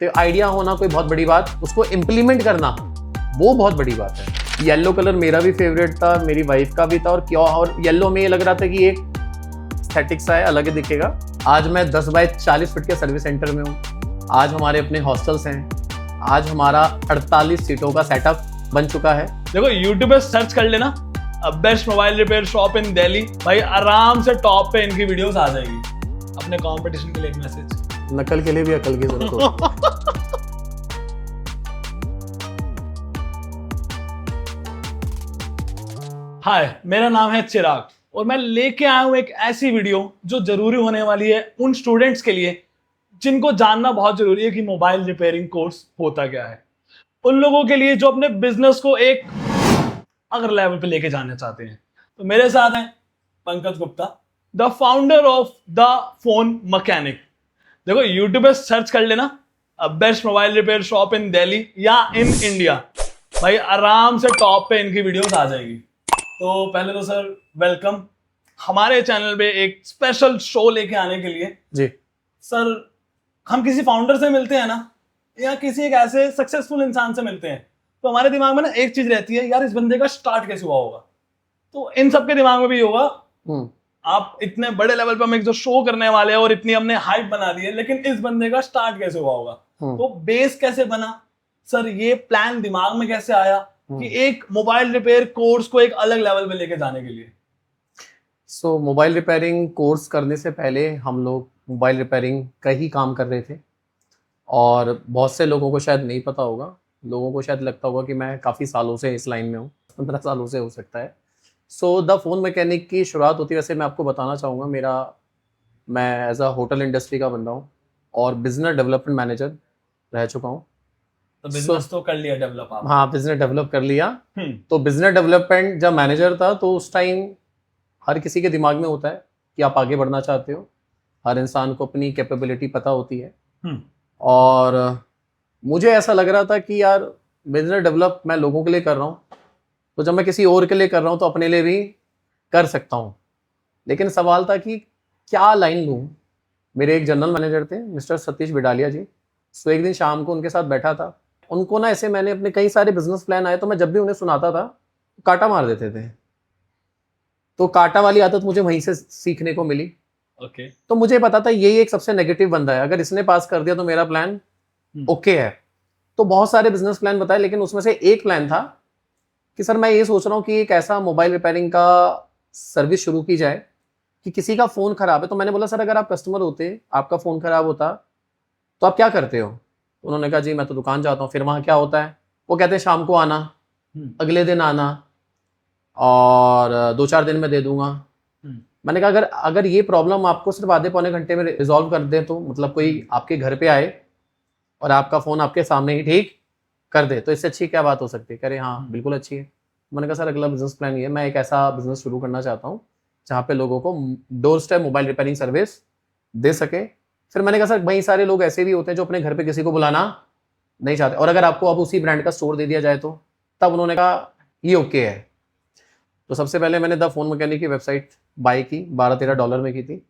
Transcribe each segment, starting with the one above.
तो आइडिया होना कोई बहुत बड़ी बात, उसको इम्प्लीमेंट करना वो बहुत बड़ी बात है। येलो कलर मेरा भी फेवरेट था, मेरी वाइफ का भी था, और येलो में ये लग रहा था कि एक एस्थेटिक सा है, अलग ही दिखेगा। आज मैं 10 बाय 40 फीट के सर्विस सेंटर में हूँ। आज हमारे अपने हॉस्टल्स हैं। आज हमारा 48 सीटों का सेटअप बन चुका है। देखो यूट्यूब पे सर्च कर लेना best mobile repair shop in Delhi, भाई आराम से टॉप पे इनकी वीडियोस आ जाएगी। अपने कंपटीशन के लिए एक मैसेज, नकल के लिए भी अकल की जरूरत होती है। हाय, मेरा नाम है चिराग और मैं लेके आया हूं एक ऐसी वीडियो जो जरूरी होने वाली है उन स्टूडेंट्स के लिए जिनको जानना बहुत जरूरी है कि मोबाइल रिपेयरिंग कोर्स होता क्या है। उन लोगों के लिए जो अपने बिजनेस को एक अगर लेवल पे लेके जाना चाहते हैं। तो मेरे साथ हैं Pankaj Gupta, the founder of the phone mechanic. देखो यूट्यूब पे सर्च कर लेना best mobile repair shop in Delhi या इन इंडिया, भाई आराम से टॉप पे इनकी वीडियोस आ जाएगी। तो पहले तो सर वेलकम हमारे चैनल पे एक स्पेशल शो लेके आने के लिए। जी सर, हम किसी फाउंडर से मिलते हैं ना, या किसी एक ऐसे सक्सेसफुल इंसान से मिलते हैं, तो हमारे दिमाग में ना एक चीज रहती है, यार इस बंदे का स्टार्ट कैसे हुआ होगा। तो इन सबके दिमाग में भी होगा, आप इतने बड़े लेवल पे हम एक जो शो करने वाले हैं और इतनी हमने हाइप बना दी है, लेकिन इस बंदे का स्टार्ट कैसे हुआ होगा, तो बेस कैसे बना सर, ये प्लान दिमाग में कैसे आया कि एक मोबाइल रिपेयर कोर्स को एक अलग लेवल पे लेके जाने के लिए। सो मोबाइल रिपेयरिंग कोर्स करने से पहले हम लोग मोबाइल रिपेयरिंग का ही काम कर रहे थे, और बहुत से लोगों को शायद नहीं पता होगा। लोगों को शायद लगता होगा कि मैं काफ़ी सालों से इस लाइन में हूँ, 15 सालों से हो सकता है। सो द फोन मैकेनिक की शुरुआत होती है, वैसे मैं आपको बताना चाहूँगा, मैं एज अ होटल इंडस्ट्री का बंदा हूँ और बिजनेस डेवलपमेंट मैनेजर रह चुका हूँ। तो बिजनेस तो कर लिया डेवलप आप? हाँ, बिजनेस डेवलप कर लिया। तो बिजनेस डेवलपमेंट जब मैनेजर था तो उस टाइम हर किसी के दिमाग में होता है कि आप आगे बढ़ना चाहते हो। हर इंसान को अपनी कैपेबिलिटी पता होती है। और मुझे ऐसा लग रहा था कि यार बिजनेस डेवलप मैं लोगों के लिए कर रहा हूँ, तो जब मैं किसी और के लिए कर रहा हूँ तो अपने लिए भी कर सकता हूँ। लेकिन सवाल था कि क्या लाइन लूँ। मेरे एक जनरल मैनेजर थे मिस्टर सतीश बिडालिया जी। सो एक दिन शाम को उनके साथ बैठा था। उनको ना ऐसे मैंने अपने कई सारे बिजनेस प्लान आए, तो मैं जब भी उन्हें सुनाता था काटा मार देते थे। तो काटा वाली आदत मुझे वहीं से सीखने को मिली। ओके। तो मुझे पता था यही एक सबसे नेगेटिव बंदा है, अगर इसने पास कर दिया तो मेरा प्लान ओके है। तो बहुत सारे बिजनेस प्लान बताए, लेकिन उसमें से एक प्लान था कि सर मैं ये सोच रहा हूँ कि एक ऐसा मोबाइल रिपेयरिंग का सर्विस शुरू की जाए कि किसी का फ़ोन ख़राब है। तो मैंने बोला सर अगर आप कस्टमर होते, आपका फ़ोन ख़राब होता तो आप क्या करते हो। तो उन्होंने कहा जी मैं तो दुकान जाता हूँ। फिर वहाँ क्या होता है, वो कहते हैं शाम को आना, अगले दिन आना, और 2-4 दिन में दे दूंगा। मैंने कहा अगर ये प्रॉब्लम आपको सिर्फ आधे पौने घंटे में रिजॉल्व कर दे, तो मतलब कोई आपके घर पे आए और आपका फ़ोन आपके सामने ही ठीक कर दे, तो इससे अच्छी क्या बात हो सकती है। कह रहे हाँ बिल्कुल अच्छी है। मैंने कहा सर अगला बिजनेस प्लान ये है, मैं एक ऐसा बिजनेस शुरू करना चाहता हूँ जहाँ पे लोगों को door step mobile repairing service दे सके। फिर मैंने कहा सर वही सारे लोग ऐसे भी होते हैं जो अपने घर पे किसी को बुलाना नहीं चाहते, और अगर आपको अब उसी ब्रांड का स्टोर दे दिया जाए तो। तब उन्होंने कहा ये ओके है। तो सबसे पहले मैंने द फोन मैकेनिक की वेबसाइट बाय की, $12-13 में की थी।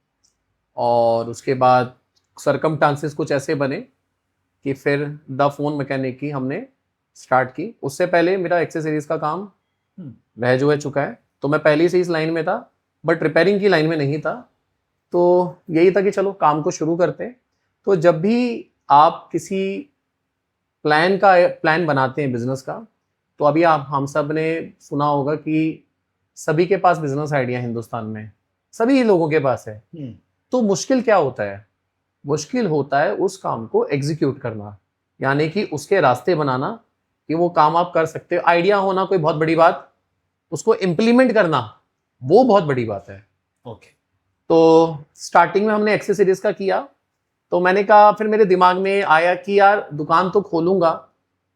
और उसके बाद सरकमस्टांसेस कुछ ऐसे बने कि फिर द फोन मैकेनिक की हमने स्टार्ट की। उससे पहले मेरा एक्सेसरीज का काम रह जो है चुका है, तो मैं पहले से इस लाइन में था, बट रिपेयरिंग की लाइन में नहीं था। तो यही था कि चलो काम को शुरू करते हैं। तो जब भी आप किसी प्लान बनाते हैं बिजनेस का, तो अभी आप हम सब ने सुना होगा कि सभी के पास बिजनेस आइडिया हिंदुस्तान में, सभी लोगों के पास है। तो मुश्किल क्या होता है, मुश्किल होता है उस काम को एग्जीक्यूट करना, यानी कि उसके रास्ते बनाना कि वो काम आप कर सकते हो। आइडिया होना कोई बहुत बड़ी बात, उसको इम्प्लीमेंट करना वो बहुत बड़ी बात है। ओके। तो स्टार्टिंग में हमने एक्सेसरीज का किया। तो मैंने कहा, फिर मेरे दिमाग में आया कि यार दुकान तो खोलूंगा,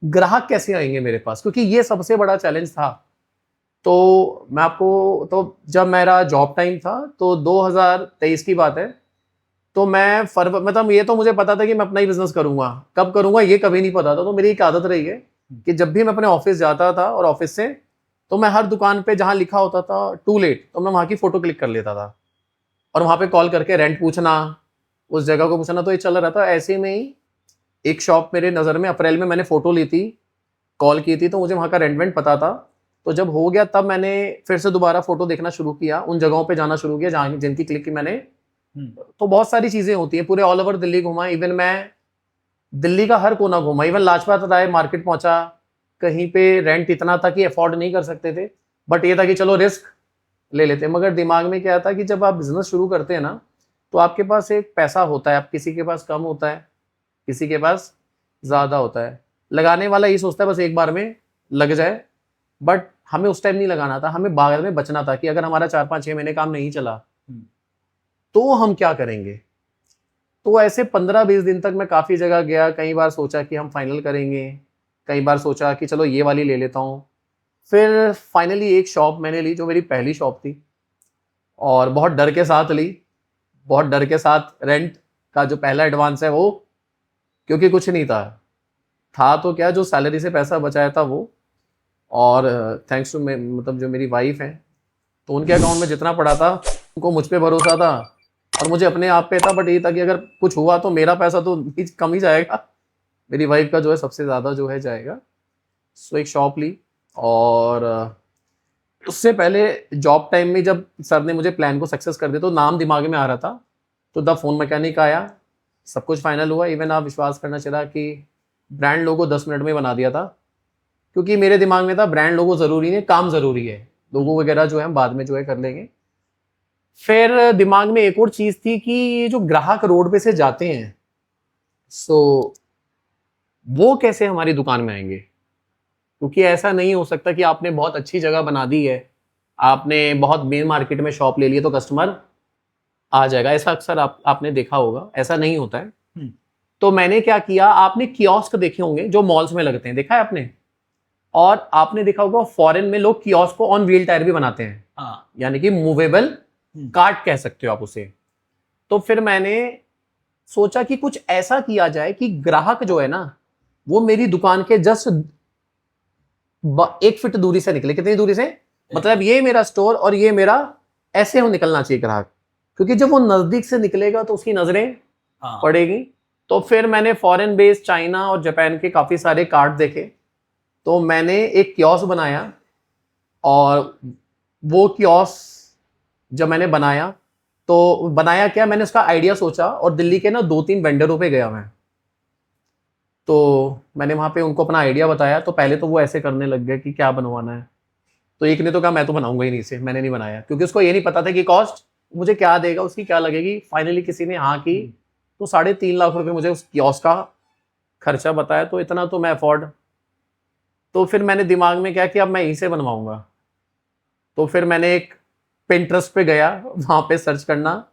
ग्राहक कैसे आएंगे मेरे पास, क्योंकि ये सबसे बड़ा चैलेंज था। तो मैं आपको, तो जब मेरा जॉब टाइम था तो 2023 की बात है, तो मैं मतलब ये तो मुझे पता था कि मैं अपना ही बिजनेस करूंगा, कब करूंगा ये कभी नहीं पता था। तो मेरी एक आदत रही है कि जब भी मैं अपने ऑफिस जाता था और ऑफिस से, तो मैं हर दुकान पे जहां लिखा होता था टू लेट, तो मैं वहां की फोटो क्लिक कर लेता था और वहां पे कॉल करके रेंट पूछना, उस जगह को पूछना। तो ये चल रहा था। ऐसे में ही एक शॉप मेरे नज़र में अप्रैल में मैंने फ़ोटो ली थी, कॉल की थी, तो मुझे वहाँ का रेंट पता था। तो जब हो गया तब मैंने फिर से दोबारा फ़ोटो देखना शुरू किया, उन जगहों पे जाना शुरू किया जहाँ जिनकी क्लिक की मैंने। तो बहुत सारी चीज़ें होती हैं, पूरे ऑल ओवर दिल्ली घूमा, इवन मैं दिल्ली का हर कोना घूमा, इवन लाजपत राय मार्केट पहुंचा। कहीं पे रेंट इतना था कि अफोर्ड नहीं कर सकते थे, बट ये था कि चलो रिस्क ले लेते हैं। मगर दिमाग में क्या था कि जब आप बिजनेस शुरू करते हैं ना, तो आपके पास एक पैसा होता है, आप किसी के पास कम होता है, किसी के पास ज़्यादा होता है। लगाने वाला ये सोचता है बस एक बार में लग जाए, बट हमें उस टाइम नहीं लगाना था, हमें बाद में बचना था कि अगर हमारा 4-5-6 महीने काम नहीं चला तो हम क्या करेंगे। तो ऐसे 15-20 दिन तक मैं काफ़ी जगह गया, कई बार सोचा कि हम फाइनल करेंगे, कई बार सोचा कि चलो ये वाली ले लेता हूँ। फिर फाइनली एक शॉप मैंने ली जो मेरी पहली शॉप थी, और बहुत डर के साथ ली, बहुत डर के साथ। रेंट का जो पहला एडवांस है वो, क्योंकि कुछ नहीं था तो क्या, जो सैलरी से पैसा बचाया था वो, और थैंक्स टू मतलब जो मेरी वाइफ है, तो उनके अकाउंट में जितना पड़ा था, उनको मुझ पे भरोसा था और मुझे अपने आप पे था। बट ये था कि अगर कुछ हुआ तो मेरा पैसा तो कम ही जाएगा, मेरी वाइफ का जो है सबसे ज़्यादा जो है जाएगा। सो एक शॉप ली, और उससे पहले जॉब टाइम में जब सर ने मुझे प्लान को सक्सेस कर दिया तो नाम दिमाग में आ रहा था, तो द फोन मैकेनिक आया, सब कुछ फाइनल हुआ। इवन आप विश्वास करना चला कि ब्रांड लोगो 10 मिनट में बना दिया था, क्योंकि मेरे दिमाग में था ब्रांड लोगो ज़रूरी नहीं, काम ज़रूरी है, लोगो वगैरह जो है हम बाद में जो है कर लेंगे। फिर दिमाग में एक और चीज़ थी कि ये जो ग्राहक रोड पे से जाते हैं, सो वो कैसे हमारी दुकान में आएंगे, क्योंकि ऐसा नहीं हो सकता कि आपने बहुत अच्छी जगह बना दी है, आपने बहुत मेन मार्केट में शॉप ले ली है तो कस्टमर आ जाएगा। ऐसा अक्सर आपने देखा होगा, ऐसा नहीं होता है। तो मैंने क्या किया, आपने कियोस्क देखे होंगे जो मॉल्स में लगते हैं, देखा है आपने, और आपने देखा होगा फॉरेन में लोग कियोस्क को ऑन व्हील टायर भी बनाते हैं, यानी कि मूवेबल कार्ट कह सकते हो आप उसे। तो फिर मैंने सोचा कि कुछ ऐसा किया जाए कि ग्राहक जो है ना, वो मेरी दुकान के जस्ट 1 फीट दूरी से निकले। कितनी दूरी से, मतलब ये मेरा स्टोर और ये मेरा, ऐसे हो निकलना चाहिए ग्राहक, क्योंकि जब वो नजदीक से निकलेगा तो उसकी नजरें पड़ेगी। तो फिर मैंने फॉरेन बेस्ड चाइना और जापान के काफी सारे कार्ड देखे, तो मैंने एक कियोस्क बनाया, और वो कियोस्क जब मैंने बनाया तो बनाया क्या, मैंने उसका आइडिया सोचा और दिल्ली के ना 2-3 वेंडरों पे गया मैं, तो मैंने वहाँ पे उनको अपना आइडिया बताया। तो पहले तो वो ऐसे करने लग गए कि क्या बनवाना है, तो एक ने तो कहा मैं तो बनाऊंगा ही नहीं, इसे मैंने नहीं बनाया, क्योंकि उसको ये नहीं पता था कि कॉस्ट मुझे क्या देगा, उसकी क्या लगेगी। फाइनली किसी ने हाँ की, तो 3.5 लाख रुपए मुझे उस कियोस्क का खर्चा बताया, तो इतना तो मैं अफोर्ड। तो फिर मैंने दिमाग में क्या किया, अब मैं यहीं से बनवाऊंगा। तो फिर मैंने एक पिंटरेस्ट पे गया, वहाँ पे सर्च करना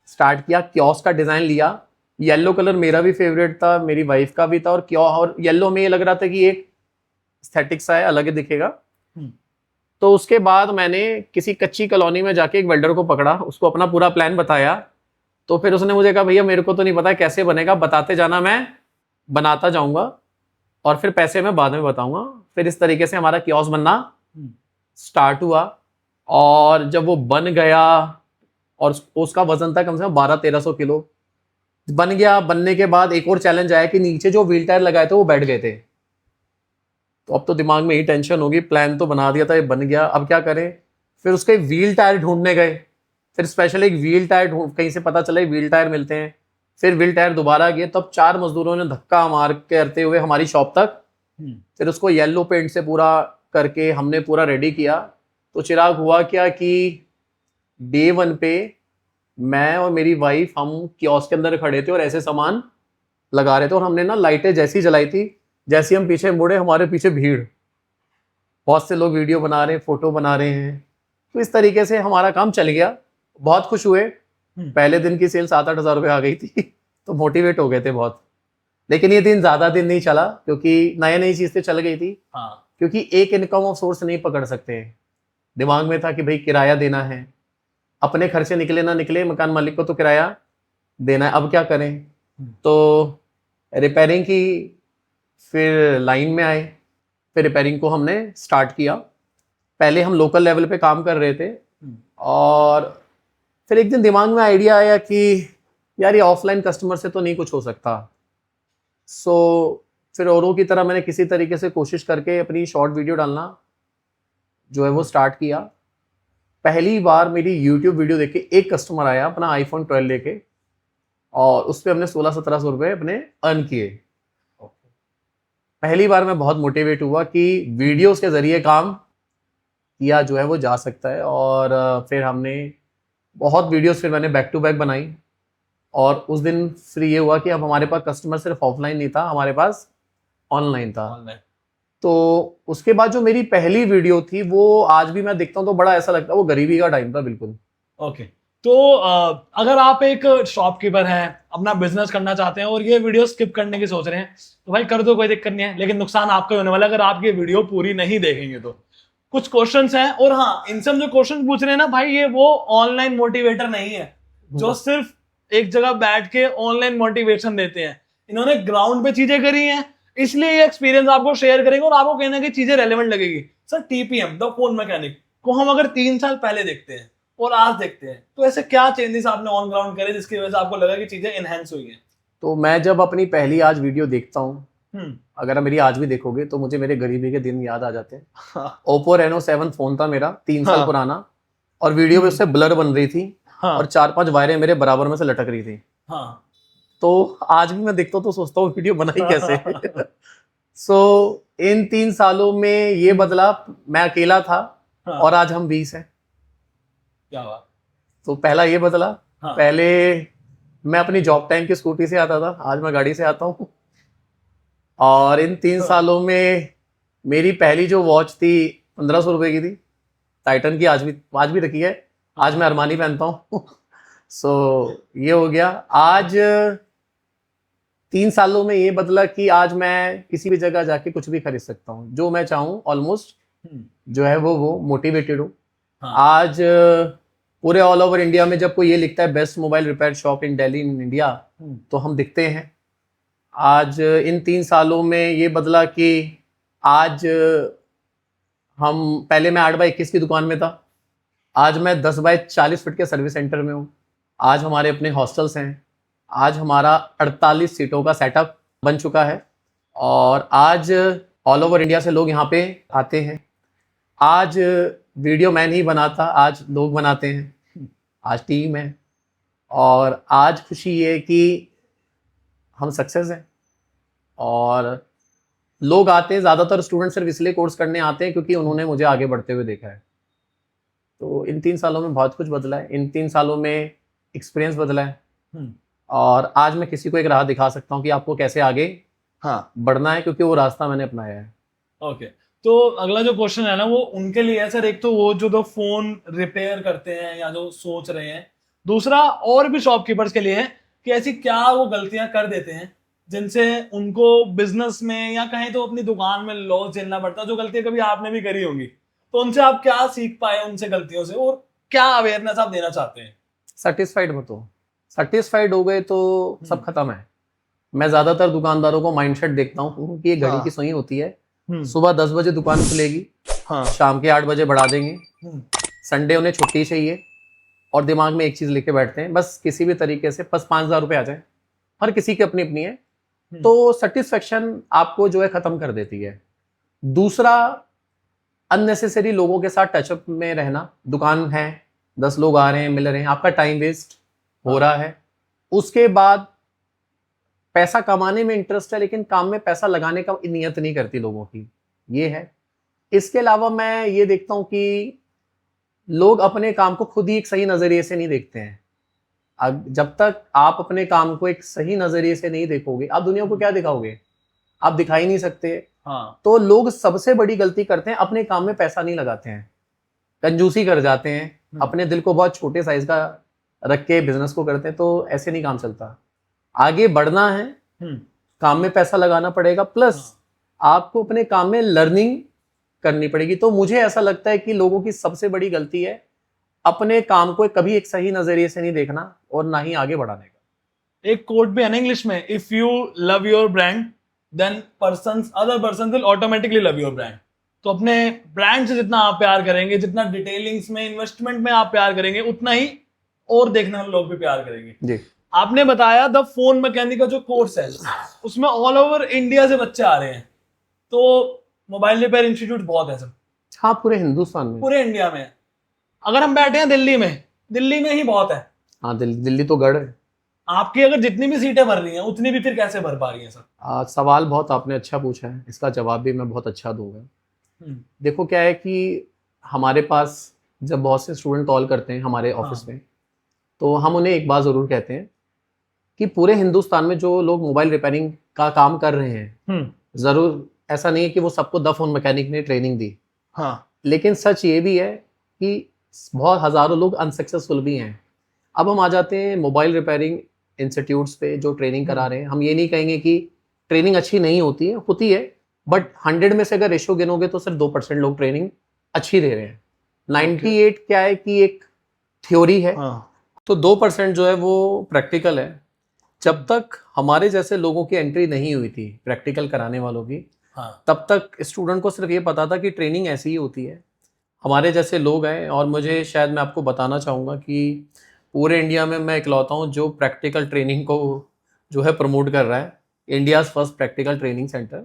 स्टार्ट किया, कियोस्क का डिज़ाइन लिया। येलो कलर मेरा भी फेवरेट था, मेरी वाइफ का भी था, और येलो में ये लग रहा था कि एक एस्थेटिक सा है, अलग ही दिखेगा। तो उसके बाद मैंने किसी कच्ची कॉलोनी में जाके एक वेल्डर को पकड़ा, उसको अपना पूरा प्लान बताया। तो फिर उसने मुझे कहा भैया मेरे को तो नहीं पता कैसे बनेगा, बताते जाना, मैं बनाता जाऊंगा और फिर पैसे मैं बाद में बताऊंगा। फिर इस तरीके से हमारा कियोस्क बनना स्टार्ट हुआ, और जब वो बन गया, और उसका वजन था कम से कम 1200-1300 किलो, बन गया। बनने के बाद एक और चैलेंज आया कि नीचे जो व्हील टायर लगाए थे वो बैठ गए थे। तो अब तो दिमाग में ही टेंशन होगी, प्लान तो बना दिया था, ये बन गया, अब क्या करें। फिर उसके व्हील टायर ढूंढने गए, फिर स्पेशल एक व्हील टायर कहीं से पता चला व्हील टायर मिलते हैं। फिर व्हील टायर दोबारा गए, तब 4 मजदूरों ने धक्का मार करते हुए हमारी शॉप तक, फिर उसको येलो पेंट से पूरा करके हमने पूरा रेडी किया। तो चिराग हुआ क्या कि डे 1 पे मैं और मेरी वाइफ हम कियोस्क के अंदर खड़े थे और ऐसे सामान लगा रहे थे, और हमने ना लाइटें जैसी जलाई थी, जैसे हम पीछे मुड़े हमारे पीछे भीड़, बहुत से लोग वीडियो बना रहे हैं, फोटो बना रहे हैं। तो इस तरीके से हमारा काम चल गया, बहुत खुश हुए। पहले दिन की सेल 7-8 हज़ार रुपये आ गई थी तो मोटिवेट हो गए थे बहुत। लेकिन ये दिन ज़्यादा दिन नहीं चला, क्योंकि नई नई चीज़ें चल गई थी। क्योंकि एक इनकम ऑफ सोर्स नहीं पकड़ सकते। दिमाग में था कि भाई किराया देना है, अपने खर्चे निकले ना निकले, मकान मालिक को तो किराया देना है, अब क्या करें। तो रिपेयरिंग की फिर लाइन में आए, फिर रिपेयरिंग को हमने स्टार्ट किया। पहले हम लोकल लेवल पे काम कर रहे थे, और फिर एक दिन दिमाग में आइडिया आया कि यार ये ऑफलाइन कस्टमर से तो नहीं कुछ हो सकता, सो फिर औरों की तरह मैंने किसी तरीके से कोशिश करके अपनी शॉर्ट वीडियो डालना जो है वो स्टार्ट किया। पहली बार मेरी यूट्यूब वीडियो देख के एक कस्टमर आया अपना आईफोन 12 लेके, और उस पर हमने 1600-1700 रुपये अपने अर्न किए। पहली बार मैं बहुत मोटिवेट हुआ कि वीडियोस के जरिए काम किया जो है वो जा सकता है। और फिर हमने बहुत वीडियोस फिर मैंने बैक टू बैक बनाई, और उस दिन फिर ये हुआ कि अब हमारे पास कस्टमर सिर्फ ऑफलाइन नहीं था, हमारे पास ऑनलाइन था। तो उसके बाद जो मेरी पहली वीडियो थी वो आज भी मैं देखता हूँ तो बड़ा ऐसा लगता है वो गरीबी का टाइम था बिल्कुल। ओके, तो अगर आप एक शॉपकीपर हैं, अपना बिजनेस करना चाहते हैं और ये वीडियो स्किप करने की सोच रहे हैं तो भाई कर दो, कोई दिक्कत नहीं है, लेकिन नुकसान आपका होने वाला है अगर आप ये वीडियो पूरी नहीं देखेंगे तो। कुछ क्वेश्चंस हैं, और हाँ, इनसे हम जो क्वेश्चन पूछ रहे हैं ना भाई, ये वो ऑनलाइन मोटिवेटर नहीं है जो सिर्फ एक जगह बैठ के ऑनलाइन मोटिवेशन देते हैं। इन्होंने ग्राउंड पे चीजें करी हैं, इसलिए ये एक्सपीरियंस आपको शेयर करेंगे और आपको कहना कि चीजें रेलेवेंट लगेगी। Sir, TPM the phone mechanic को हम अगर 3 साल पहले देखते हैं और आज देखते हैं तो ऐसे क्या चेंजेस आपने ऑन ग्राउंड करे जिसकी वजह से आपको लगा कि चीजें एनहेंस हुई हैं? तो मैं जब अपनी पहली आज वीडियो देखता हूँ, अगर मेरी आज भी देखोगे तो मुझे मेरे गरीबी के दिन याद आ जाते हैं। ओप्पो रेनो 7 फोन था मेरा, 3 साल पुराना, और वीडियो में उससे ब्लर बन रही थी, और 4-5 वायरें मेरे बराबर में से लटक रही थी। तो आज भी मैं देखता हूँ तो सोचता हूँ वीडियो बनाई कैसे। सो इन 3 सालों में ये बदला, मैं अकेला था और आज हम 20 हैं। क्या बात। तो पहला ये बदला, पहले मैं अपनी जॉब टाइम की स्कूटी से आता था, आज मैं गाड़ी से आता हूँ। और इन 3 सालों में मेरी पहली जो वॉच थी 1500 रुपए की थी, टाइटन की, आज भी रखी है, आज मैं अरमानी पहनता हूँ। सो ये हो गया। आज 3 सालों में ये बदला कि आज मैं किसी भी जगह जाके कुछ भी खरीद सकता हूँ, जो मैं चाहूँ ऑलमोस्ट जो है वो मोटिवेटेड हूँ। आज पूरे ऑल ओवर इंडिया में जब कोई ये लिखता है best mobile repair shop in Delhi in India, तो हम दिखते हैं। आज इन 3 सालों में ये बदला कि आज हम, पहले मैं 8x21 की दुकान में था, आज मैं 10x40 फीट के सर्विस सेंटर में हूँ। आज हमारे अपने हॉस्टल्स हैं, आज हमारा 48 सीटों का सेटअप बन चुका है, और आज ऑल ओवर इंडिया से लोग यहाँ पे आते हैं। आज वीडियो मैं नहीं बनाता, आज लोग बनाते हैं, आज टीम है, और आज खुशी ये है कि हम सक्सेस हैं। और लोग आते हैं, ज़्यादातर स्टूडेंट सिर्फ इसलिए कोर्स करने आते हैं क्योंकि उन्होंने मुझे आगे बढ़ते हुए देखा है। तो इन 3 सालों में बहुत कुछ बदला है, इन 3 सालों में एक्सपीरियंस बदला है, और आज मैं किसी को एक राह दिखा सकता हूँ कि आपको कैसे आगे बढ़ना है, क्योंकि वो रास्ता मैंने अपनाया है। ओके, तो अगला जो क्वेश्चन है ना वो उनके लिए है सर। एक तो वो जो फोन रिपेयर करते हैं या जो सोच रहे हैं, दूसरा और भी शॉपकीपर्स के लिए है कि ऐसी क्या वो गलतियां कर देते हैं जिनसे उनको बिजनेस में या कहीं तो अपनी दुकान में लॉस झेलना पड़ता है, जो गलतियां कभी आपने भी करी होंगी। तो उनसे आप क्या सीख पाए उनसे गलतियों से, और क्या अवेयरनेस आप देना चाहते हैं? सेटिस्फाइड हो तो, सेटिस्फाइड हो गए तो सब खत्म है। मैं ज्यादातर दुकानदारों को माइंडसेट देखता हूँ कि ये घड़ी की सुई होती है, सुबह 10 बजे दुकान खुलेगी, शाम के 8 बजे बढ़ा देंगे, संडे उन्हें छुट्टी चाहिए, और दिमाग में एक चीज लेके बैठते हैं, बस किसी भी तरीके से बस 5000 रुपये आ जाए। हर किसी की अपनी अपनी है, तो सेटिस्फेक्शन आपको जो है खत्म कर देती है। दूसरा, अननेसेसरी लोगों के साथ टचअप में रहना। दुकान है, 10 लोग आ रहे हैं, मिल रहे हैं, आपका टाइम वेस्ट हो रहा है। उसके बाद पैसा कमाने में इंटरेस्ट है लेकिन काम में पैसा लगाने का नियत नहीं करती लोगों की, ये है। इसके अलावा मैं ये देखता हूं कि लोग अपने काम को खुद ही एक सही नजरिए से नहीं देखते हैं। जब तक आप अपने काम को एक सही नजरिए से नहीं देखोगे, आप दुनिया को क्या दिखाओगे? आप दिखा ही नहीं सकते। तो लोग सबसे बड़ी गलती करते हैं, अपने काम में पैसा नहीं लगाते हैं, कंजूसी कर जाते हैं, अपने दिल को बहुत छोटे साइज का रख के बिजनेस को करते हैं। तो ऐसे नहीं काम चलता। आगे बढ़ना है, काम में पैसा लगाना पड़ेगा, प्लस आपको अपने काम में लर्निंग करनी पड़ेगी। तो मुझे ऐसा लगता है कि लोगों की सबसे बड़ी गलती है अपने काम को कभी एक सही नजरिए से नहीं देखना और ना ही आगे बढ़ाने का। एक कोट भी है ना इंग्लिश में, if you love your brand then other person will automatically love your brand. तो अपने ब्रांड से जितना आप प्यार करेंगे, जितना डिटेलिंग्स में, इन्वेस्टमेंट में आप प्यार करेंगे, उतना ही और देखने वाले लोग भी प्यार करेंगे। जी। आपने बताया द फोन मैकेनिक का जो कोर्स है उसमें ऑल ओवर इंडिया से बच्चे आ रहे हैं, तो मोबाइल रिपेयर इंस्टीट्यूट बहुत है सर हाँ, पूरे हिंदुस्तान में। पूरे इंडिया में। अगर हम बैठे हैं दिल्ली में ही बहुत है। हाँ, दिल्ली तो गढ़ है। आपकी अगर जितनी भी सीटें भर रही हैं उतनी भी फिर कैसे भर पा रही हैं सर? सवाल बहुत आपने अच्छा पूछा है, इसका जवाब भी मैं बहुत अच्छा दूंगा। देखो क्या है कि हमारे पास जब बहुत से स्टूडेंट कॉल करते हैं हमारे ऑफिस में, तो हम उन्हें एक बात ज़रूर कहते हैं कि पूरे हिंदुस्तान में जो लोग मोबाइल रिपेयरिंग का काम कर रहे हैं, ज़रूर ऐसा नहीं है कि वो सबको द फोन मैकेनिक ने ट्रेनिंग दी। हाँ, लेकिन सच ये भी है कि बहुत हज़ारों लोग अनसक्सेसफुल भी हैं। अब हम आ जाते हैं मोबाइल रिपेयरिंग इंस्टीट्यूट्स पे जो ट्रेनिंग करा रहे हैं। हम ये नहीं कहेंगे कि ट्रेनिंग अच्छी नहीं होती है, बट 100 में से अगर रेशो गिनोगे तो सिर्फ 2% लोग ट्रेनिंग अच्छी दे रहे हैं। 98 क्या है कि एक थ्योरी है, तो 2% जो है वो प्रैक्टिकल है। जब तक हमारे जैसे लोगों की एंट्री नहीं हुई थी प्रैक्टिकल कराने वालों की, तब तक स्टूडेंट को सिर्फ ये पता था कि ट्रेनिंग ऐसी ही होती है। हमारे जैसे लोग हैं, और मुझे शायद मैं आपको बताना चाहूँगा कि पूरे इंडिया में मैं इकलौता हूँ जो प्रैक्टिकल ट्रेनिंग को जो है प्रमोट कर रहा है, India's first practical training centre.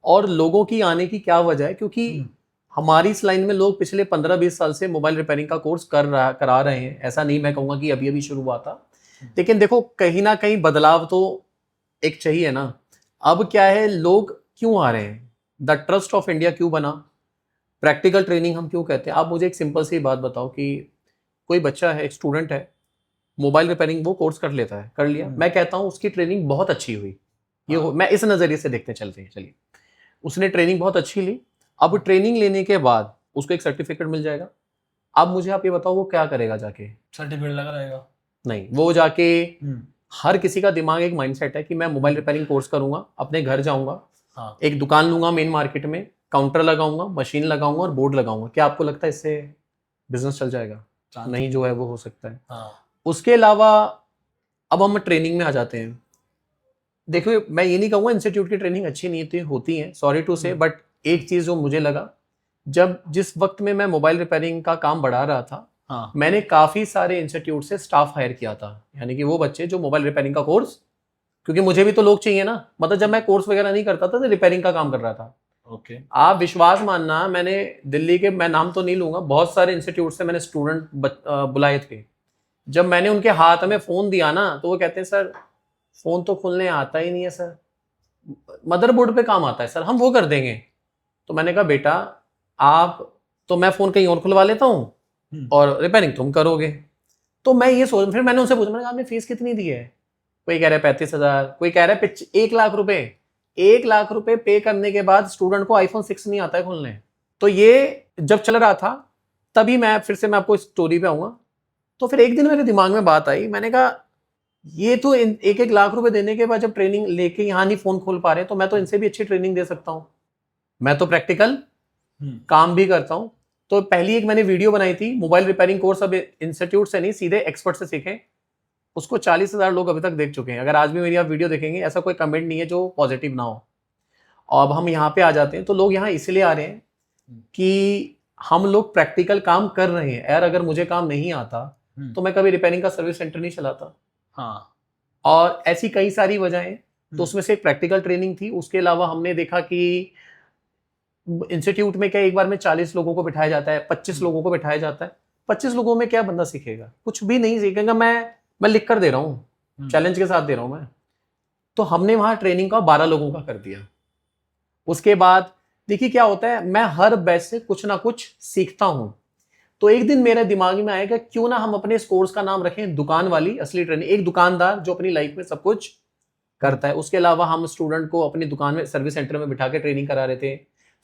और लोगों की आने की क्या वजह है, क्योंकि हमारी इस लाइन में लोग पिछले 15-20 साल से मोबाइल रिपेयरिंग का कोर्स करा रहे हैं। ऐसा नहीं मैं कहूँगा कि अभी अभी शुरू हुआ था, लेकिन देखो कहीं ना कहीं बदलाव तो एक चाहिए ना। अब क्या है, लोग क्यों आ रहे हैं, द ट्रस्ट ऑफ इंडिया क्यों बना, प्रैक्टिकल ट्रेनिंग हम क्यों कहते हैं। आप मुझे एक सिंपल सी बात बताओ कि कोई बच्चा है, एक स्टूडेंट है, मोबाइल रिपेयरिंग वो कोर्स कर लेता है, कर लिया, मैं कहता हूँ उसकी ट्रेनिंग बहुत अच्छी हुई। मैं इस नज़रिए से देखते चलते हैं। चलिए, उसने ट्रेनिंग बहुत अच्छी ली, अब ट्रेनिंग लेने के बाद उसको एक सर्टिफिकेट मिल जाएगा। अब मुझे आप ये बताओ वो क्या करेगा जाके? सर्टिफिकेट लगा रहेगा? नहीं, वो जाके हर किसी का दिमाग एक माइंडसेट है कि मैं मोबाइल रिपेयरिंग कोर्स करूंगा, अपने घर जाऊंगा, एक दुकान लूंगा मेन मार्केट में, काउंटर लगाऊंगा, मशीन लगाऊंगा और बोर्ड लगाऊंगा। क्या आपको लगता है इससे बिजनेस चल जाएगा? नहीं, जो है वो हो सकता है। उसके अलावा अब हम ट्रेनिंग में आ जाते हैं। देखो, मैं ये नहीं कहूँगा इंस्टीट्यूट की ट्रेनिंग अच्छी नहीं होती है, सॉरी टू से, बट एक चीज़ जो मुझे लगा, जिस वक्त में मैं मोबाइल रिपेयरिंग का काम बढ़ा रहा था, मैंने काफ़ी सारे इंस्टीट्यूट से स्टाफ हायर किया था, यानी कि वो बच्चे जो मोबाइल रिपेयरिंग का कोर्स, क्योंकि मुझे भी तो लोग चाहिए ना, मतलब जब मैं कोर्स वगैरह नहीं करता था तो रिपेयरिंग का काम कर रहा था। आप विश्वास मानना, मैंने दिल्ली के, मैं नाम तो नहीं लूंगा, बहुत सारे इंस्टीट्यूट से मैंने स्टूडेंट बुलाए थे। जब मैंने उनके हाथ में फ़ोन दिया ना, तो वो कहते हैं सर फ़ोन तो खुलने आता ही नहीं है सर, मदरबोर्ड पे काम आता है सर, हम वो कर देंगे। तो मैंने कहा बेटा आप, तो मैं फ़ोन कहीं और खुलवा लेता हूँ और रिपेयरिंग तुम करोगे। तो मैं ये सोच, फिर मैंने उनसे पूछा, मैंने कहा आपने फीस कितनी दी है? कोई कह रहा है 35,000, कोई कह रहा है 1 लाख रुपए। 1 लाख रुपए पे करने के बाद स्टूडेंट को iPhone 6 नहीं आता है खोलने। तो ये जब चल रहा था, तभी मैं फिर से मैं आपको स्टोरी पे आऊँगा। तो फिर एक दिन मेरे दिमाग में बात आई, मैंने कहा ये तो 1-1 लाख रुपए देने के बाद जब ट्रेनिंग लेके यहाँ नहीं फ़ोन खोल पा रहे, तो मैं तो इनसे भी अच्छी ट्रेनिंग दे सकता हूँ। मैं तो प्रैक्टिकल काम भी करता हूँ। तो पहली एक मैंने वीडियो बनाई थी, मोबाइल रिपेयरिंग कोर्स अब इंस्टीट्यूट से नहीं, सीधे एक्सपर्ट से सीखें। उसको 40,000 लोग अभी तक देख चुके हैं। अगर आज भी मेरी आप वीडियो देखेंगे, ऐसा कोई कमेंट नहीं है जो पॉजिटिव ना हो। और अब हम यहाँ पे आ जाते हैं, तो लोग यहाँ इसलिए आ रहे हैं कि हम लोग प्रैक्टिकल काम कर रहे हैं। यार अगर मुझे काम नहीं आता तो मैं कभी रिपेयरिंग का सर्विस सेंटर नहीं चलाता। और ऐसी कई सारी वजहें, तो उसमें से एक प्रैक्टिकल ट्रेनिंग थी। उसके अलावा हमने देखा कि इंस्टीट्यूट में क्या एक बार में 40 लोगों को बिठाया जाता है, 25 लोगों को बिठाया जाता है। 25 लोगों में क्या बंदा सीखेगा? कुछ भी नहीं सीखेगा। मैं लिख कर दे रहा हूँ, चैलेंज के साथ दे रहा हूँ मैं। तो हमने वहां ट्रेनिंग का 12 लोगों का कर दिया। उसके बाद देखिए क्या होता है, मैं हर बैच से कुछ ना कुछ सीखता हूं। तो एक दिन मेरे दिमाग में आएगा क्यों ना हम अपने इस कोर्स का नाम रखें दुकान वाली असली ट्रेनिंग। एक दुकानदार जो अपनी लाइफ में सब कुछ करता है। उसके अलावा हम स्टूडेंट को अपनी दुकान में, सर्विस सेंटर में बिठा के ट्रेनिंग करा रहे थे।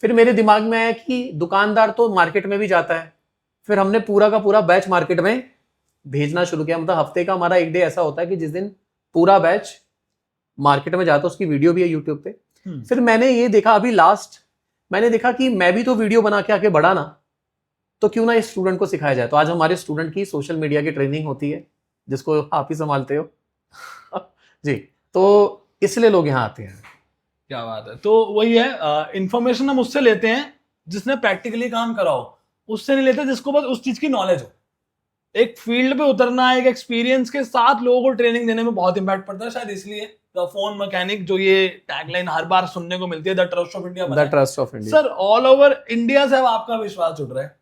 फिर मेरे दिमाग में आया कि दुकानदार तो मार्केट में भी जाता है। फिर हमने पूरा का पूरा बैच मार्केट में भेजना शुरू किया। मतलब हफ्ते का हमारा एक डे ऐसा होता है कि जिस दिन पूरा बैच मार्केट में जाता है, उसकी वीडियो भी है यूट्यूब पे। फिर मैंने ये देखा, अभी लास्ट मैंने देखा कि मैं भी तो वीडियो बना के आके बढ़ा ना, तो क्यों ना इस स्टूडेंट को सिखाया जाए। तो आज हमारे स्टूडेंट की सोशल मीडिया की ट्रेनिंग होती है, जिसको आप ही संभालते हो जी। तो इसलिए लोग यहाँ आते हैं। क्या बात है। तो वही है, इंफॉर्मेशन हम उससे लेते हैं जिसने प्रैक्टिकली काम करा हो, उससे नहीं लेते जिसको बस उस चीज की नॉलेज हो। एक फील्ड पे उतरना, एक एक्सपीरियंस के साथ लोगों को ट्रेनिंग देने में बहुत इम्पैक्ट पड़ता है, शायद इसलिए द फोन मैकेनिक, जो ये टैगलाइन हर बार सुनने को मिलती है, the trust of India the trust of India. Sir all over India से अब आपका विश्वास जुड़ रहा है।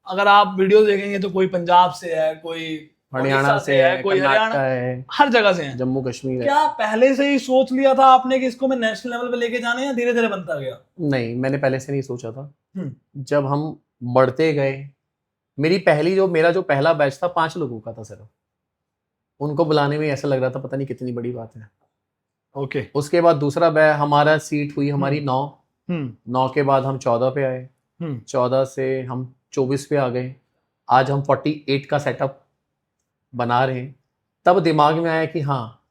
अगर आप वीडियो देखेंगे तो कोई पंजाब से है, कोई हरियाणा से है, कोई कर्नाटक है, हर जगह से है, जम्मू कश्मीर है। क्या पहले से ही सोच लिया था आपने कि इसको मैं नेशनल लेवल पे लेके जाना है, या धीरे धीरे बनता गया? नहीं, मैंने पहले से नहीं सोचा था। जब हम बढ़ते गए, मेरा जो पहला बैच था 5 लोगों का था सिर्फ। उनको बुलाने में ऐसा लग रहा था पता नहीं कितनी बड़ी बात है। ओके। उसके बाद दूसरा बैच, हमारा सीट हुई हमारी 9। 9 के बाद हम 14 पे आए। 14 से हम 24 पे आ गए। आज हम 48 का सेटअप बना रहे हैं। तब दिमाग में आया कि हाँ,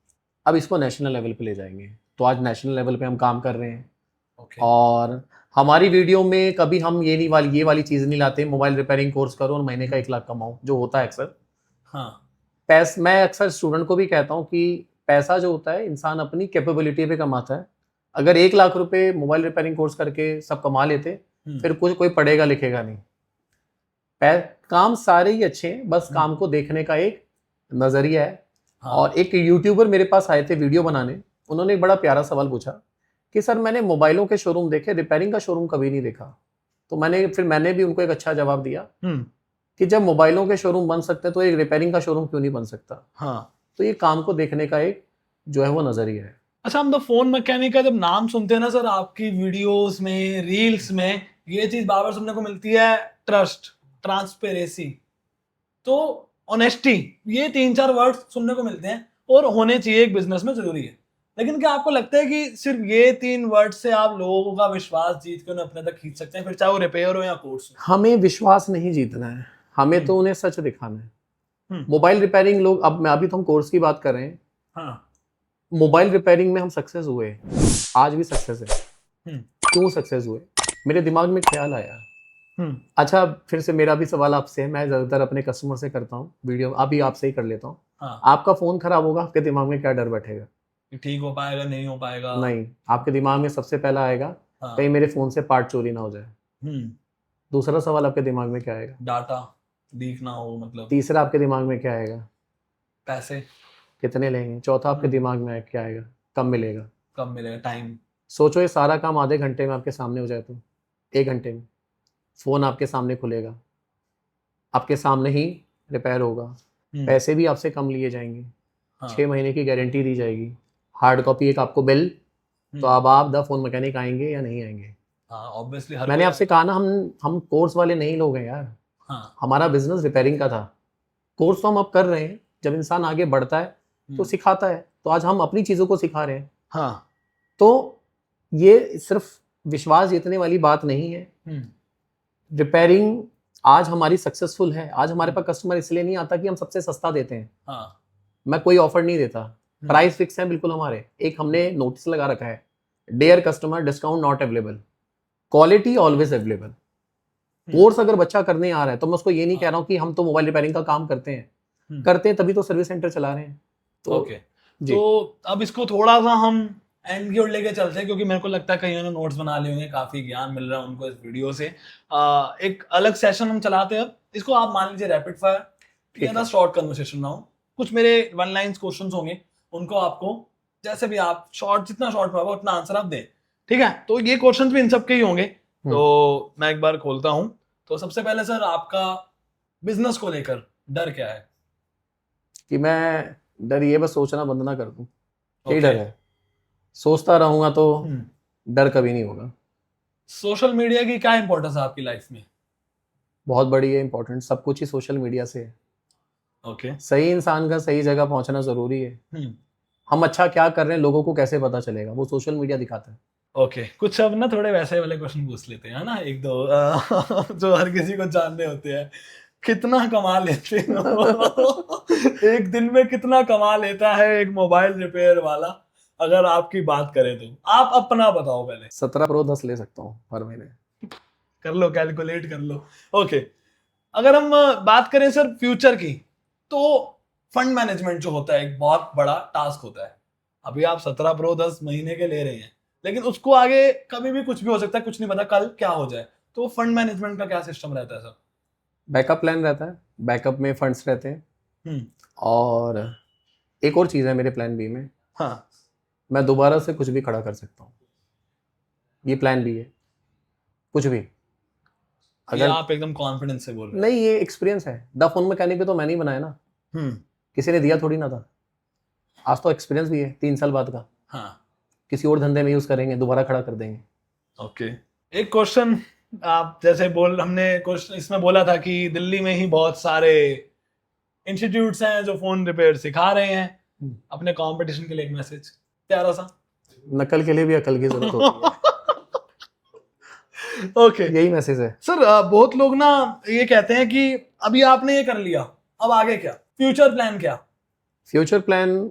अब इसको नेशनल लेवल पे ले जाएंगे। तो आज नेशनल लेवल पे हम काम कर रहे हैं। और हमारी वीडियो में कभी हम ये वाली चीज़ नहीं लाते, मोबाइल रिपेयरिंग कोर्स करो और महीने का 1 लाख कमाओ, जो होता है अक्सर। मैं अक्सर स्टूडेंट को भी कहता हूँ कि पैसा जो होता है इंसान अपनी कैपेबिलिटी पे कमाता है। अगर 1 लाख रुपए मोबाइल रिपेयरिंग कोर्स करके सब कमा लेते, फिर कोई पढ़ेगा लिखेगा नहीं। काम सारे ही अच्छे हैं, बस काम को देखने का एक नजरिया है। और एक यूट्यूबर मेरे पास आए थे वीडियो बनाने। उन्होंने एक बड़ा प्यारा सवाल पूछा कि सर मैंने मोबाइलों के शोरूम देखे, रिपेयरिंग का शोरूम कभी नहीं देखा। तो मैंने भी उनको एक अच्छा जवाब दिया कि जब मोबाइलों के शोरूम बन सकते हैं तो एक रिपेयरिंग का शोरूम क्यों नहीं बन सकता। तो ये काम को देखने का एक जो है वो नजरिया है। अच्छा, हम द फोन मैकेनिक का जब नाम सुनते हैं ना सर, आपकी वीडियोस में, रील्स में ये चीज बार बार सुनने को मिलती है, ट्रस्ट, ट्रांसपेरेंसी, तो ऑनेस्टी, ये 3-4 वर्ड सुनने को मिलते हैं और होने चाहिए एक बिजनेस में, जरूरी है। लेकिन क्या आपको लगता है कि सिर्फ ये 3 वर्ड से आप लोगों का विश्वास जीत के उन्हें अपने तक खींच सकते हैं, फिर चाहे वो रिपेयर हो या कोर्स हो? हमें विश्वास नहीं जीतना है, हमें तो उन्हें सच दिखाना है। मोबाइल रिपेयरिंग लोग, अभी तो हम कोर्स की बात कर रहे हैं। मोबाइल रिपेयरिंग में हम सक्सेस हुए, आज भी सक्सेस है। क्यों सक्सेस हुए? मेरे दिमाग में ख्याल आया। अच्छा, फिर से मेरा भी सवाल आपसे है, मैं ज्यादातर अपने कस्टमर से करता हूँ वीडियो, अभी आपसे ही कर लेता हूँ। आपका फोन खराब होगा, आपके दिमाग में क्या डर बैठेगा? ठीक हो पाएगा, नहीं हो पाएगा? नहीं, आपके दिमाग में सबसे पहला आएगा कहीं मेरे फोन से पार्ट चोरी ना हो जाए। दूसरा सवाल आपके दिमाग में क्या आएगा? डाटा लीक ना हो, मतलब। तीसरा आपके दिमाग में क्या आएगा? पैसे कितने लेंगे? चौथा आपके दिमाग में क्या आएगा? कब मिलेगा? टाइम। सोचो ये सारा काम आधे घंटे में आपके सामने हो जाए तो 1 घंटे में फोन आपके सामने खुलेगा, आपके सामने ही रिपेयर होगा, पैसे भी आपसे कम लिए जाएंगे, 6 महीने की गारंटी दी जाएगी, हार्ड कॉपी एक आपको बिल। तो अब आप द फोन मैकेनिक आएंगे या नहीं आएंगे? ऑब्वियसली। मैंने आपसे कहा ना, हम कोर्स वाले नहीं लोग हैं यार। हमारा बिजनेस रिपेयरिंग का था। कोर्स तो हम अब कर रहे हैं। जब इंसान आगे बढ़ता है तो सिखाता है। तो आज हम अपनी चीजों को सिखा रहे हैं। तो ये सिर्फ विश्वास जीतने वाली बात नहीं है। रिपेयरिंग आज हमारी सक्सेसफुल है। आज हमारे पास कस्टमर इसलिए नहीं आता कि हम सबसे सस्ता देते हैं। मैं कोई ऑफर नहीं देता, प्राइस फिक्स है बिल्कुल हमारे। एक हमने नोटिस लगा रखा है, dear customer, discount not available, quality always available. Course अगर बच्चा करने आ रहा है तो मैं उसको ये नहीं कह रहा हूँ कि हम तो मोबाइल रिपेयरिंग का काम करते हैं तभी तो सर्विस सेंटर चला रहे हैं। तो अब इसको थोड़ा सा हम एंड की ओर लेके चलते हैं, क्योंकि मेरे को लगता है कईयों ने नोट्स बना लिए होंगे, काफी ज्ञान मिल रहा है उनको इस वीडियो से। एक अलग सेशन हम चलाते हैं अब। इसको आप मान लीजिए रैपिड फायर या शॉर्ट कन्वर्सेशन राउंड। कुछ मेरे 1 लाइन क्वेश्चंस होंगे, उनको आपको जैसे भी आप शॉर्ट, जितना शॉर्ट में होगा उतना आंसर आप दें, ठीक है? तो ये क्वेश्चंस भी इन सब के ही होंगे। तो मैं एक बार खोलता हूं। तो सबसे पहले सर, आपका बिजनेस को लेकर डर क्या है? कि मैं डर ये बस सोचना बंद ना कर दूं, यही डर है। सोचता रहूंगा तो डर कभी नहीं होगा। सोशल मीडिया की क्या इंपॉर्टेंस है आपकी लाइफ में? बहुत बड़ी है इंपॉर्टेंट, सब कुछ ही सोशल मीडिया से है। सही इंसान का सही जगह पहुंचना जरूरी है। हम अच्छा क्या कर रहे हैं लोगों को कैसे पता चलेगा? वो सोशल मीडिया दिखाता है। कुछ अब ना थोड़े वैसे वाले क्वेश्चन पूछ लेते हैं ना, एक दो जो हर किसी को जानने होते हैं। कितना कमा लेते हो? एक दिन में कितना कमा लेता है एक मोबाइल रिपेयर वाला? अगर आपकी बात करें तो आप अपना बताओ पहले। 17 Pro 10 ले सकता हूँ हर महीने। कर लो, कैलकुलेट कर लो। अगर हम बात करें सर फ्यूचर की, तो फंड मैनेजमेंट जो होता है एक बहुत बड़ा टास्क होता है। अभी आप 17 Pro 10 महीने के ले रहे हैं, लेकिन उसको आगे कभी भी कुछ भी हो सकता है, कुछ नहीं पता कल क्या हो जाए। तो फंड मैनेजमेंट का क्या सिस्टम रहता है सर? बैकअप प्लान रहता है। बैकअप में फंड्स रहते हैं, हम्म, और एक और चीज़ है मेरे प्लान बी में, हाँ, मैं दोबारा से कुछ भी खड़ा कर सकता हूँ। ये प्लान बी है, कुछ भी। ये अगर आप एकदम कॉन्फिडेंस से बोल रहे नहीं, ये एक्सपीरियंस है। द फोन मैकेनिक भी तो मैंने ही बनाया ना, हैं। किसी ने दिया थोड़ी ना था। आज तो एक्सपीरियंस भी है 3 साल बाद का, हाँ, किसी और धंधे में यूज़ करेंगे, दोबारा खड़ा कर देंगे। ओके। एक क्वेश्चन, आप जैसे हमने क्वेश्चन इसमें बोला था कि दिल्ली में ही बहुत सारे इंस्टीट्यूट्स हैं जो फोन रिपेयर सिखा रहे हैं। अपने कंपटीशन के लिए एक मैसेज प्यारा सा। नकल के लिए भी अकल की जरूरत होती ओके है, यही मैसेज है। सर, बहुत लोग ना ये कहते हैं कि अभी आपने ये कर लिया, अब आगे क्या, फ्यूचर प्लान क्या? फ्यूचर प्लान,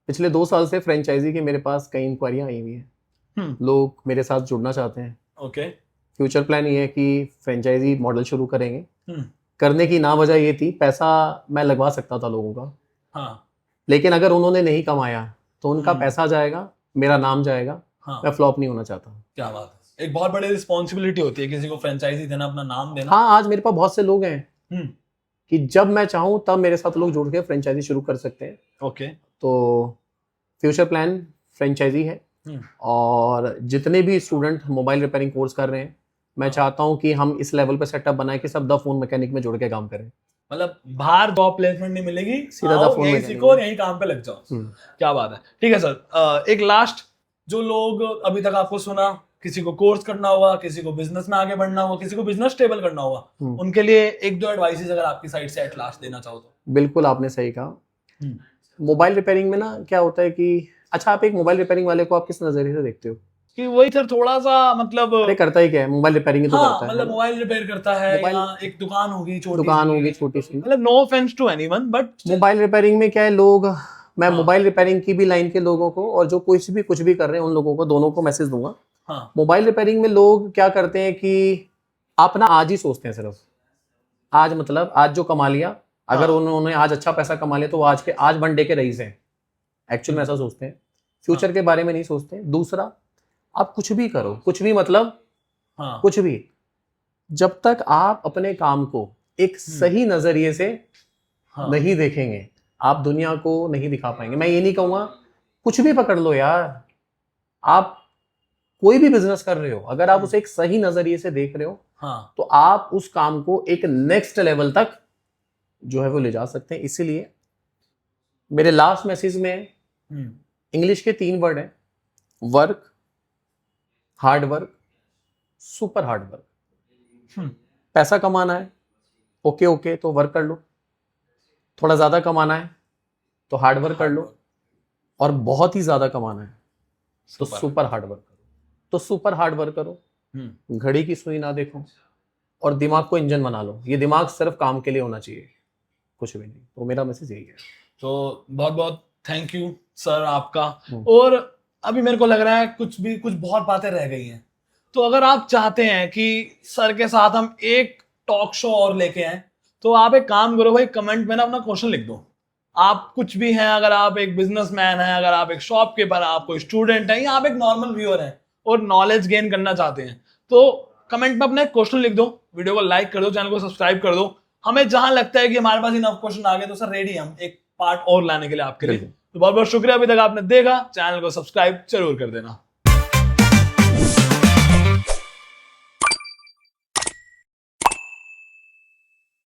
पिछले 2 साल से फ्रेंचाइजी की मेरे पास कई इंक्वायरियां आई हुई हैं, लोग मेरे साथ जुड़ना चाहते हैं। ओके। फ्यूचर प्लान ये है कि फ्रेंचाइजी मॉडल शुरू करेंगे। हम्म, करने की ना वजह ये थी, पैसा मैं लगवा सकता था लोगों का, हाँ, लेकिन अगर उन्होंने नहीं कमाया तो उनका पैसा जाएगा, मेरा नाम जाएगा, हाँ, मैं फ्लॉप नहीं होना चाहता। क्या बात है। एक बहुत बड़ी रिस्पॉन्सिबिलिटी होती है किसी को फ्रेंचाइजी देना, अपना नाम देना। हाँ, आज मेरे पास बहुत से लोग हैं हम्म, कि जब मैं चाहूँ तब मेरे साथ लोग जुड़ के फ्रेंचाइजी शुरू कर सकते हैं। ओके। तो फ्यूचर प्लान फ्रेंचाइजी है, और जितने भी स्टूडेंट मोबाइल रिपेयरिंग कोर्स कर रहे हैं, मैं चाहता हूं कि हम इस लेवल पे सेटअप बनाए कि सब द फोन मैकेनिक में जुड़ के काम करें। मतलब बाहर जॉब प्लेसमेंट नहीं मिलेगी, सीधा आओ, द फोन यहीं मैकेनिक सीखो और यहीं काम पे लग जाओ। क्या बात है। ठीक है सर, एक लास्ट, जो लोग अभी तक आपको सुना, किसी को कोर्स करना होगा, किसी को बिजनेस में आगे बढ़ना होगा, किसी को बिजनेस स्टेबल करना होगा, उनके लिए 1-2 एडवाइसेस अगर आपकी साइड से एट लास्ट देना चाहो तो। बिल्कुल, आपने सही कहा। मोबाइल रिपेयरिंग में ना क्या होता है कि, अच्छा, आप एक मोबाइल रिपेयरिंग वाले को आप किस नजरिए से देखते हो? कि वही सर, थोड़ा सा मतलब, अरे करता ही क्या है, मोबाइल रिपेयरिंग ही तो हाँ, करता है मतलब ना? मोबाइल रिपेयर करता है, मोबाइल- या एक दुकान होगी छोटी दुकान सी, होगी छोटी सी। मतलब no offence to anyone, but mobile repairing में क्या है, लोग, मैं हाँ। मोबाइल रिपेयरिंग की भी लाइन के लोगों को, और जो कुछ भी कर रहे हैं उन लोगों को, दोनों को मैसेज दूंगा। हाँ, मोबाइल रिपेयरिंग में लोग क्या करते हैं कि अपना आज ही सोचते हैं, सिर्फ आज, मतलब आज जो कमा लिया, अगर हाँ। उन्होंने आज अच्छा पैसा कमा लिया तो वो आज वन डे के रईस हैं। एक्चुअल में ऐसा सोचते हैं, फ्यूचर के बारे में नहीं सोचते। दूसरा, आप कुछ भी करो, कुछ भी मतलब हाँ, कुछ भी, जब तक आप अपने काम को एक सही नजरिए से हाँ, नहीं देखेंगे, आप दुनिया को नहीं दिखा पाएंगे। मैं ये नहीं कहूंगा कुछ भी पकड़ लो यार, आप कोई भी बिजनेस कर रहे हो, अगर आप उसे एक सही नजरिए से देख रहे हो, हाँ, तो आप उस काम को एक नेक्स्ट लेवल तक जो है वो ले जा सकते हैं। इसीलिए मेरे लास्ट मैसेज में इंग्लिश के 3 वर्ड हैं, work, hard work, super hard work. पैसा कमाना है, ओके तो वर्क कर लो। थोड़ा ज्यादा कमाना है तो हार्ड वर्क कर लो, और बहुत ही ज्यादा कमाना है तो सुपर हार्ड वर्क करो। तो सुपर हार्ड वर्क करो, घड़ी की सुई ना देखो, और दिमाग को इंजन बना लो। ये दिमाग सिर्फ काम के लिए होना चाहिए, कुछ भी नहीं। तो मेरा मैसेज यही है। तो बहुत बहुत थैंक यू सर आपका। और अभी मेरे को लग रहा है कुछ बहुत बातें रह गई हैं, तो अगर आप चाहते हैं कि सर के साथ हम एक टॉक शो और लेके आए, तो आप एक काम करो भाई, कमेंट में ना अपना क्वेश्चन लिख दो। आप कुछ भी हैं, अगर आप एक बिजनेसमैन हैं, अगर आप एक शॉपकीपर, आप कोई स्टूडेंट हैं, या आप एक नॉर्मल व्यूअर हैं और नॉलेज गेन करना चाहते हैं, तो कमेंट में अपना एक क्वेश्चन लिख दो, वीडियो को लाइक कर दो, चैनल को सब्सक्राइब कर दो। हमें जहां लगता है कि हमारे पास इनफ क्वेश्चन आ गए तो सर रेडी हम एक पार्ट और लाने के लिए आपके लिए। तो बहुत बहुत शुक्रिया, अभी तक आपने देखा, चैनल को सब्सक्राइब जरूर कर देना।